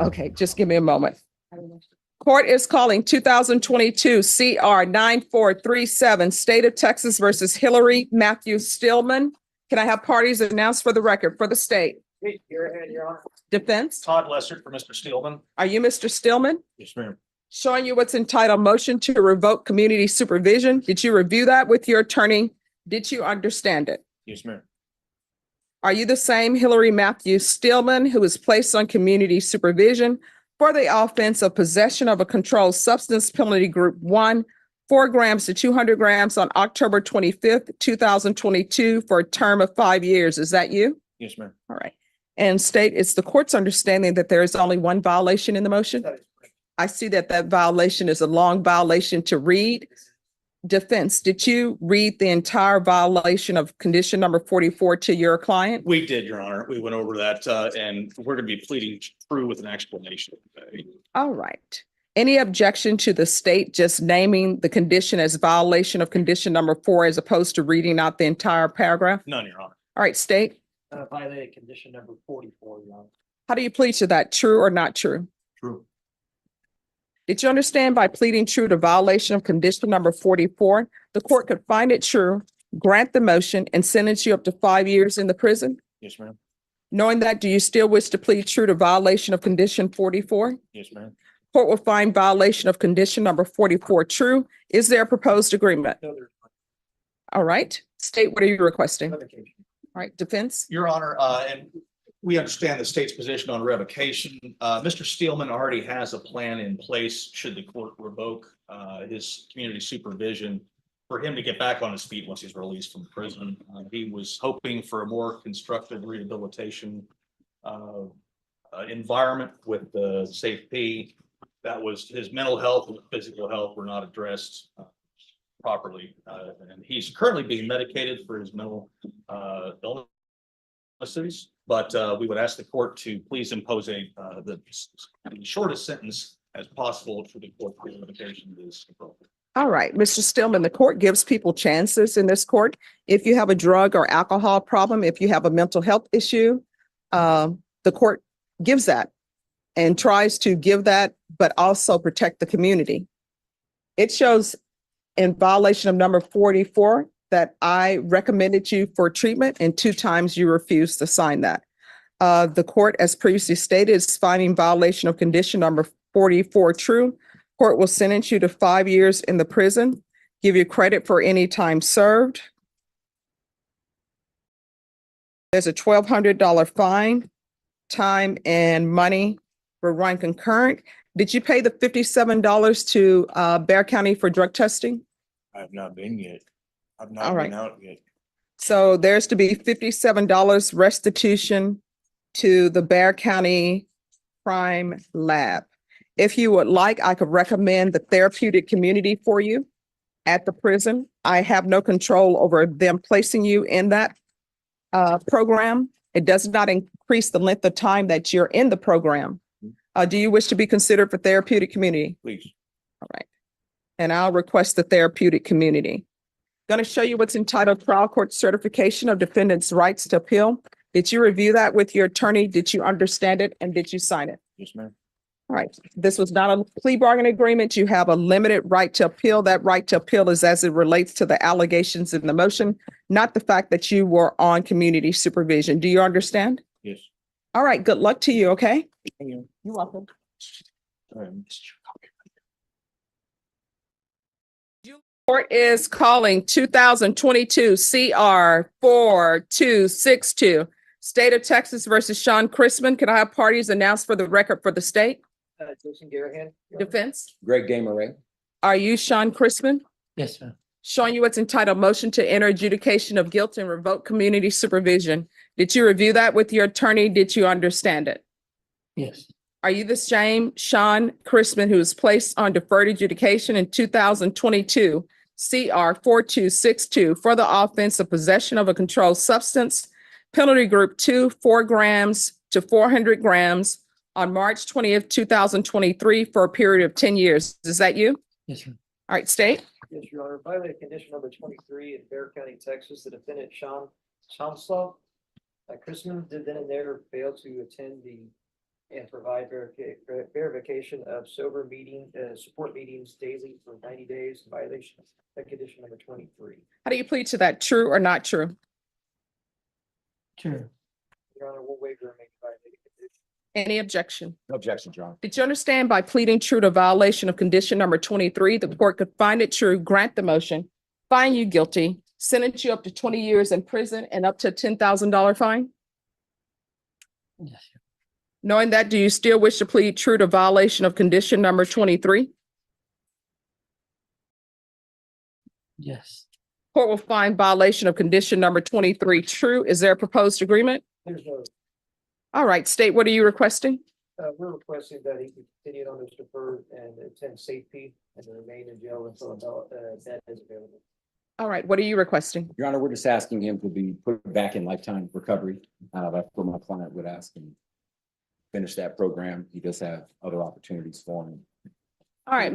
Okay, just give me a moment. Court is calling 2022 CR 9437, State of Texas versus Hillary Matthew Stillman. Can I have parties announced for the record for the state? Your head, Your Honor. Defense, Todd Lessard for Mr. Steelman. are you Mr. Stillman? Yes, ma'am. Showing you what's entitled motion to revoke community supervision. Did you review that with your attorney? Did you understand it? Yes, ma'am. Are you the same Hillary Matthew Stillman who was placed on community supervision for the offense of possession of a controlled substance penalty group 1, 4 grams to 200 grams on October 25th, 2022 for a term of 5 years? Is that you? Yes, ma'am. All right. And state, it's the court's understanding that there is only one violation in the motion? That is correct. I see that that violation is a long violation to read. Defense, did you read the entire violation of condition number 44 to your client? We did, Your Honor. We went over that, and we're going to be pleading true with an explanation. All right. Any objection to the state just naming the condition as violation of condition number 4 as opposed to reading out the entire paragraph? None, Your Honor. All right, state, Violated condition number 44, Your Honor. how do you plead to that? True or not true? True. Did you understand by pleading true to violation of condition number 44, the court could find it true, grant the motion, and sentence you up to 5 years in the prison? Yes, ma'am. Knowing that, do you still wish to plead true to violation of condition 44? Yes, ma'am. Court will find violation of condition number 44 true. Is there a proposed agreement? No, there's All right. State, what are you requesting? All revocation. right, defense? Your Honor, and we understand the state's position on revocation. Mr. Steelman already has a plan in place should the court revoke his community supervision for him to get back on his feet once he's released from prison. He was hoping for a more constructive rehabilitation environment with the safe P. That was his mental health and physical health were not addressed properly. And he's currently being medicated for his mental illnesses. But we would ask the court to please impose the shortest sentence as possible for the court for revocation is appropriate. All right, Mr. Stillman, the court gives people chances in this court. If you have a drug or alcohol problem, if you have a mental health issue, the court gives that and tries to give that, but also protect the community. It shows in violation of number 44 that I recommended you for treatment and 2 times you refused to sign that. The court, as previously stated, is finding violation of condition number 44 true. Court will sentence you to 5 years in the prison, give you credit for any time served. There's a $1,200 fine, time and money will run concurrent. Did you pay the $57 to Bexar County for drug testing? I have not been yet. I've All not right. been out yet. So there's to be $57 restitution to the Bexar County Crime Lab. If you would like, I could recommend the therapeutic community for you at the prison. I have no control over them placing you in that program. It does not increase the length of time that you're in the program. Do you wish to be considered for therapeutic community? Please. All right. And I'll request the therapeutic community. Going to show you what's entitled trial court certification of defendants' rights to appeal. Did you review that with your attorney? Did you understand it? And did you sign it? Yes, ma'am. All right. This was not a plea bargain agreement. You have a limited right to appeal. That right to appeal is as it relates to the allegations in the motion, not the fact that you were on community supervision. Do you understand? Yes. All right. Good luck to you. Okay. Thank you. You're welcome. Court is calling 2022 CR 4262, State of Texas versus Sean Chrisman. Can I have parties announced for the record for the state? Jason Garahan. Defense, Greg Gameray. are you Sean Chrisman? Yes, ma'am. Showing you what's entitled motion to enter adjudication of guilt and revoke community supervision. Did you review that with your attorney? Did you understand it? Yes. Are you the same Sean Chrisman who was placed on deferred adjudication in 2022 CR 4262 for the offense of possession of a controlled substance, penalty group 2, 4 grams to 400 grams on March 20th, 2023 for a period of 10 years? Is that you? Yes, ma'am. All right, state. Yes, Your Honor. Violated condition number 23 in Bexar County, Texas. The defendant Sean Chomslaw Chrisman did then and there fail to attend the and provide verification of sober meeting, support meetings daily for 90 days in violation of condition number 23. How do you plead to that? True or not true? True. Your Honor, we'll waive the remaining violating condition. Any objection? No objection, John. Did you understand by pleading true to violation of condition number 23, the court could find it true, grant the motion, find you guilty, sentence you up to 20 years in prison and up to a $10,000 fine? Yes. Knowing that, do you still wish to plead true to violation of condition number 23? Yes. Court will find violation of condition number 23 true. Is there a proposed agreement? There's no, All right, state, what are you requesting? we're requesting that he continue on this deferred and attend safety and remain in jail until that is available. All right, what are you requesting? Your Honor, we're just asking him to be put back in lifetime recovery. That's what my client would ask him. Finish that program. He does have other opportunities for him. All right,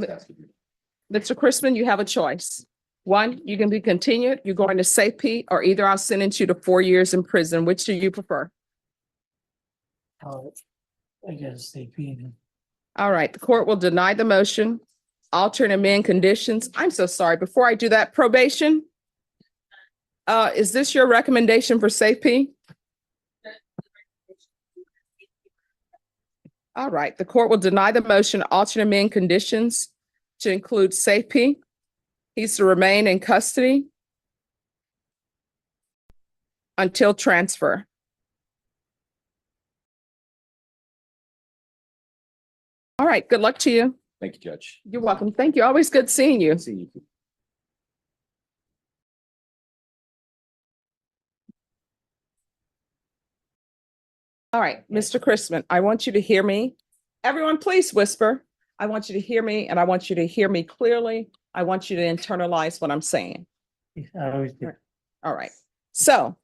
Mr. Chrisman, you have a choice. One, you can be continued, you're going to safety, or either I'll sentence you to 4 years in prison. Which do you prefer? I guess stay being. All right, the court will deny the motion, alter and amend conditions. I'm so sorry. Before I do that, probation. Is this your recommendation for safety? All right, the court will deny the motion, alter and amend conditions to include safety. He's to remain in custody until transfer. All right, good luck to you. Thank you, Judge. You're welcome. Thank you. Always good seeing you. See you. All right, Mr. Chrisman, I want you to hear me. Everyone, please whisper. I want you to hear me and I want you to hear me clearly. I want you to internalize what I'm saying. I always do. All right. So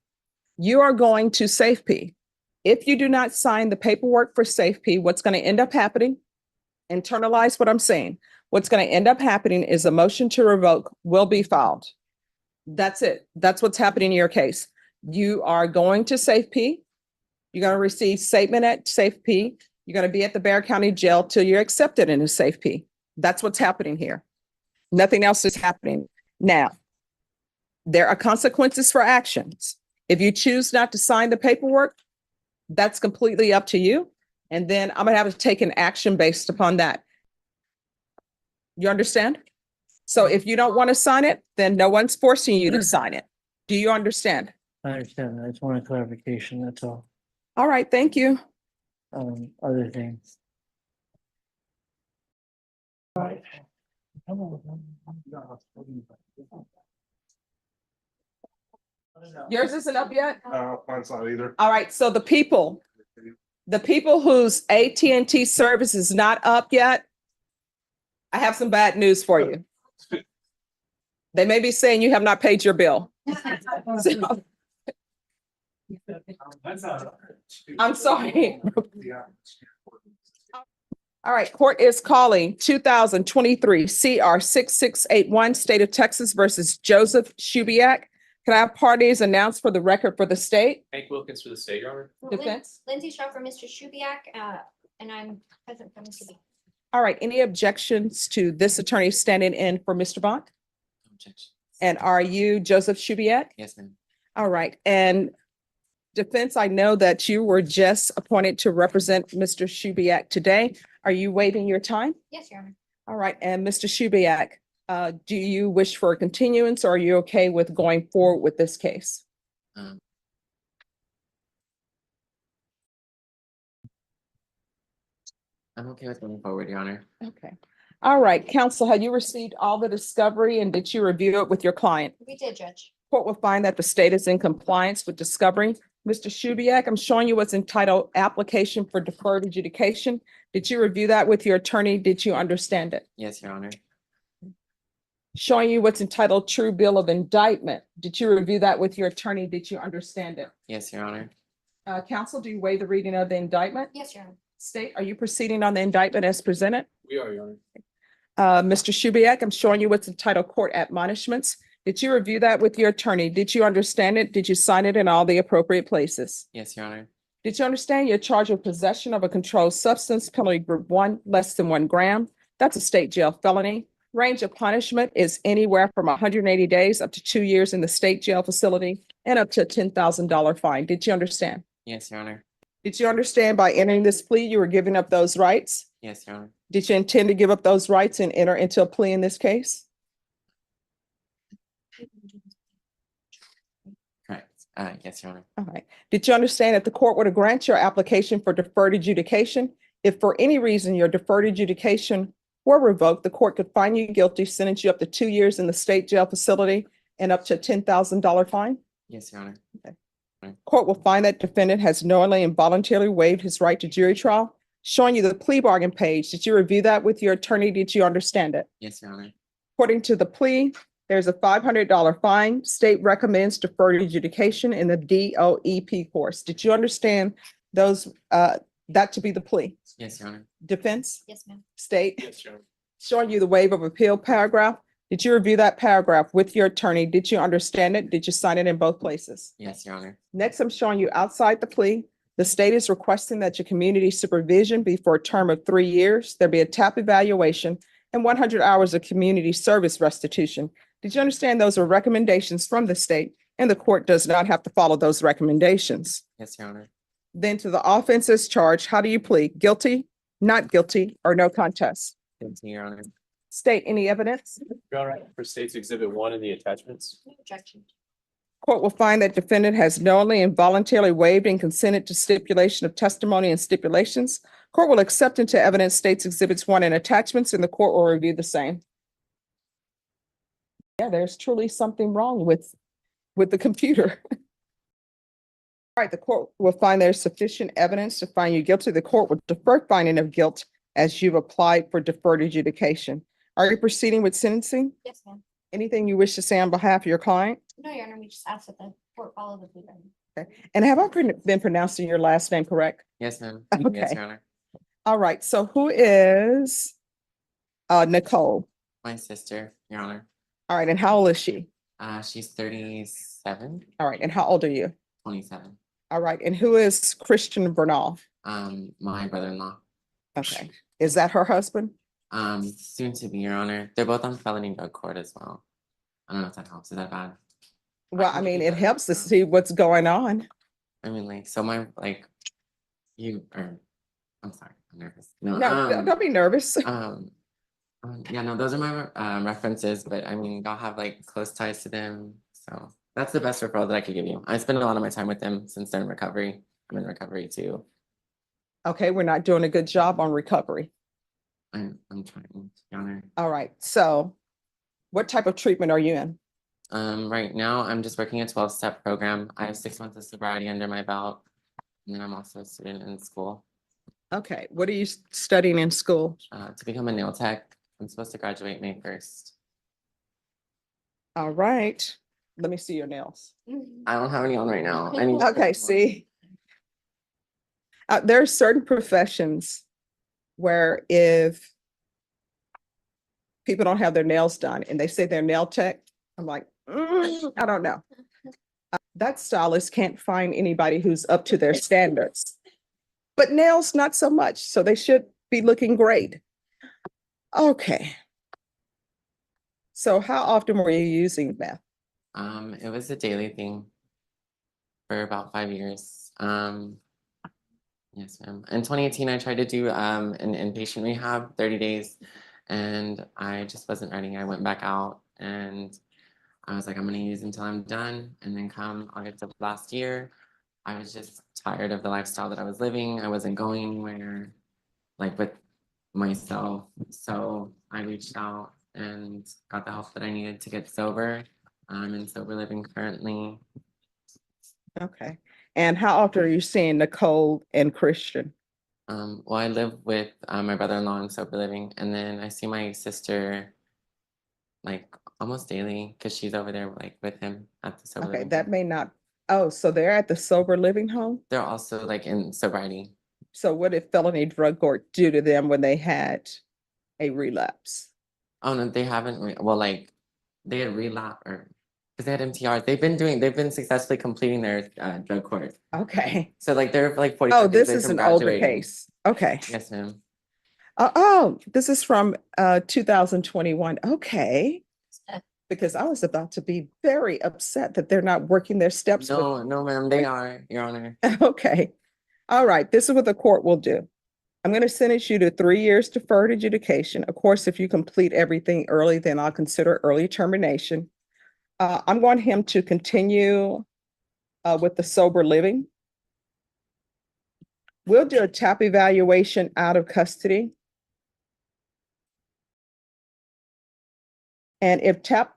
you are going to safety. If you do not sign the paperwork for safety, what's going to end up happening? Internalize what I'm saying. What's going to end up happening is a motion to revoke will be filed. That's it. That's what's happening in your case. You are going to safety. You're going to receive statement at safety. You're going to be at the Bexar County Jail till you're accepted into safety. That's what's happening here. Nothing else is happening. Now, there are consequences for actions. If you choose not to sign the paperwork, that's completely up to you. And then I'm gonna have to take an action based upon that. You understand? So if you don't want to sign it, then no one's forcing you to sign it. Do you understand? I understand. I just want a clarification. That's all. All right, thank you. Other things. Right. Yours isn't up yet? Mine's not either. All right, so the people whose AT&T service is not up yet, I have some bad news for you. They may be saying you have not paid your bill. So, I'm sorry. All right, court is calling 2023 CR 6681, State of Texas versus Joseph Shubiak. Can I have parties announced for the record for the state? Hank Wilkins for the state, Your Honor. Defense? Lindsay Shaw for Mr. Shubiak, and I'm present for Mr. B. All right, any objections to this attorney standing in for Mr. Bont? And are you Joseph Shubiak? Yes, ma'am. All right, and defense, I know that you were just appointed to represent Mr. Shubiak today. Are you waiving your time? Yes, Your Honor. All right, and Mr. Shubiak, do you wish for a continuance or are you okay with going forward with this case? I'm okay with moving forward, Your Honor. Okay. All right, counsel, have you received all the discovery and did you review it with your client? We did, Judge. Court will find that the state is in compliance with discovery. Mr. Shubiak, I'm showing you what's entitled application for deferred adjudication. Did you review that with your attorney? Did you understand it? Yes, Your Honor. Showing you what's entitled true bill of indictment. Did you review that with your attorney? Did you understand it? Yes, Your Honor. Counsel, do you waive the reading of the indictment? Yes, Your Honor. State, are you proceeding on the indictment as presented? We are, Your Honor. Mr. Shubiak, I'm showing you what's entitled court admonishments. Did you review that with your attorney? Did you understand it? Did you sign it in all the appropriate places? Yes, Your Honor. Did you understand you're charged with possession of a controlled substance, penalty group 1, less than 1 gram? That's a state jail felony. Range of punishment is anywhere from 180 days up to 2 years in the state jail facility and up to a $10,000 fine. Did you understand? Yes, Your Honor. Did you understand by entering this plea, you were giving up those rights? Yes, Your Honor. Did you intend to give up those rights and enter into a plea in this case? Correct. Yes, Your Honor. All right. Did you understand that the court were to grant your application for deferred adjudication? If for any reason your deferred adjudication were revoked, the court could find you guilty, sentence you up to 2 years in the state jail facility and up to a $10,000 fine? Yes, Your Honor. Court will find that defendant has knowingly and voluntarily waived his right to jury trial. Showing you the plea bargain page. Did you review that with your attorney? Did you understand it? Yes, Your Honor. According to the plea, there's a $500 fine. State recommends deferred adjudication in the DOEP course. Did you understand those, that to be the plea? Yes, Your Honor. Defense, Yes, ma'am. state, Yes, Your Honor. showing you the waiver of appeal paragraph. Did you review that paragraph with your attorney? Did you understand it? Did you sign it in both places? Yes, Your Honor. Next, I'm showing you outside the plea. The state is requesting that your community supervision be for a term of 3 years. There be a TAP evaluation and 100 hours of community service restitution. Did you understand those are recommendations from the state and the court does not have to follow those recommendations? Yes, Your Honor. Then to the offenses charged, how do you plead? Guilty, not guilty, or no contest? Guilty, Your Honor. State any evidence? Your Honor, for State's Exhibit 1 in the attachments. No objection. Court will find that defendant has knowingly and voluntarily waived and consented to stipulation of testimony and stipulations. Court will accept into evidence States Exhibits 1 and attachments, and the court will review the same. Yeah, there's truly something wrong with the computer. All right, the court will find there's sufficient evidence to find you guilty. The court will defer finding of guilt as you've applied for deferred adjudication. Are you proceeding with sentencing? Yes, ma'am. Anything you wish to say on behalf of your client? No, Your Honor, we just asked that the court follow the plea bargain. And have I been pronouncing your last name correct? Yes, ma'am. Okay. Yes, Your Honor. All right, so who is Nicole? My sister, Your Honor. All right, and how old is she? She's 37, All right, and how old are you? 27. All right, and who is Christian Bernal? My brother-in-law. Okay, is that her husband? Soon to be, Your Honor. They're both on felony drug court as well. I don't know if that helps. Is that bad? Well, I mean, it helps to see what's going on. I mean, like, so my, like, I'm sorry, I'm nervous. No, No, don't be nervous. yeah, no, those are my references, but I mean, y'all have like close ties to them. So that's the best referral that I could give you. I spend a lot of my time with them since they're in recovery. I'm in recovery too. Okay, we're not doing a good job on recovery. I'm trying, Your Honor. All right, so what type of treatment are you in? Right now I'm just working a 12-step program. I have 6 months of sobriety under my belt. And then I'm also a student in school Okay, what are you studying in school? to become a nail tech. I'm supposed to graduate May 1st. All right, let me see your nails. I don't have any on right now. I need to put Okay, them on. see. There are certain professions where if people don't have their nails done and they say they're nail tech, I'm like, I don't know. That stylist can't find anybody who's up to their standards. But nails, not so much, so they should be looking great. Okay. So how often were you using meth? It was a daily thing for about 5 years. Yes, ma'am. In 2018, I tried to do an inpatient rehab, 30 days, and I just wasn't ready. I went back out and I was like, I'm gonna use until I'm done. And then come August of last year, I was just tired of the lifestyle that I was living. I wasn't going anywhere, like with myself. So I reached out and got the help that I needed to get sober. I'm in sober living currently. Okay. And how often are you seeing Nicole and Christian? Well, I live with my brother-in-law in sober living, and then I see my sister like almost daily because she's over there like with him at the sober Okay, living. that may not, oh, so they're at the sober living home? They're also like in sobriety. So what did felony drug court do to them when they had a relapse? Oh no, they haven't. Well, like they had relapsed, or Because they had MTRs. They've been successfully completing their drug court. Okay. So like they're like 40. Oh, this is an older case. Okay. Yes, ma'am. Oh, this is from 2021. Okay. Because I was about to be very upset that they're not working their steps. with- No, no, ma'am, they are, Your Honor. Okay. All right. This is what the court will do. I'm going to sentence you to 3 years deferred adjudication. Of course, if you complete everything early, then I'll consider early termination. I'm going him to continue with the sober living. We'll do a TAP evaluation out of custody. And if TAP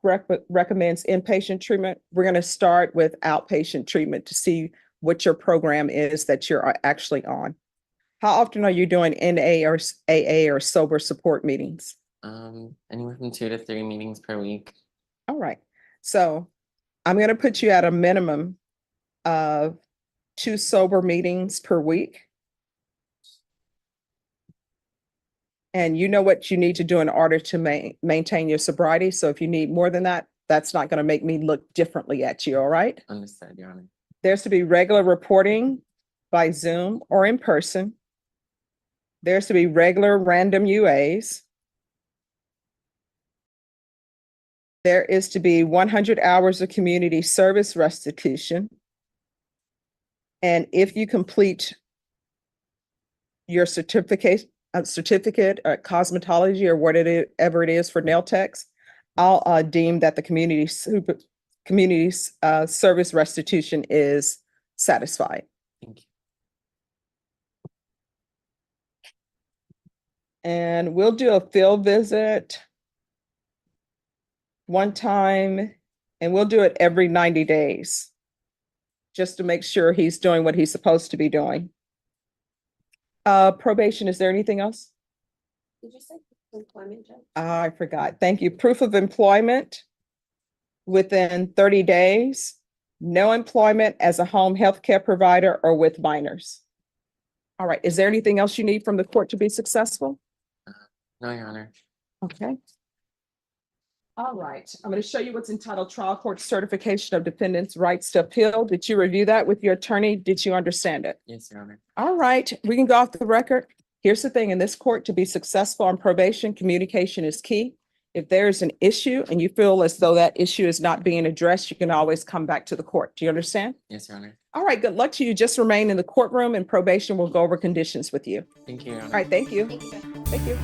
recommends inpatient treatment, we're going to start with outpatient treatment to see what your program is that you're actually on. How often are you doing NA or AA or sober support meetings? Anywhere from 2 to 3 meetings per week. All right. So I'm going to put you at a minimum of 2 sober meetings per week. And you know what you need to do in order to maintain your sobriety. So if you need more than that, that's not going to make me look differently at you. All right. Understood, Your Honor. There's to be regular reporting by Zoom or in person. There's to be regular random UAs. There is to be 100 hours of community service restitution. And if you complete your certificate or cosmetology or whatever it is for nail techs, I'll deem that the community service restitution is satisfied. Thank you. And we'll do a field visit one time, and we'll do it every 90 days, just to make sure he's doing what he's supposed to be doing. Probation, is there anything else? Did you say employment, Judge? I forgot. Thank you. Proof of employment within 30 days. No employment as a home health care provider or with minors. All right. Is there anything else you need from the court to be successful? No, Your Honor. Okay. All right. I'm going to show you what's entitled Trial Court Certification of Defendants' Rights to Appeal. Did you review that with your attorney? Did you understand it? Yes, Your Honor. All right, we can go off the record. Here's the thing, in this court, to be successful on probation, communication is key. If there's an issue and you feel as though that issue is not being addressed, you can always come back to the court. Do you understand? Yes, Your Honor. All right, good luck to you. Just remain in the courtroom and probation will go over conditions with you. Thank you, Your Honor. All right, thank you. Thank you, Judge. Thank you.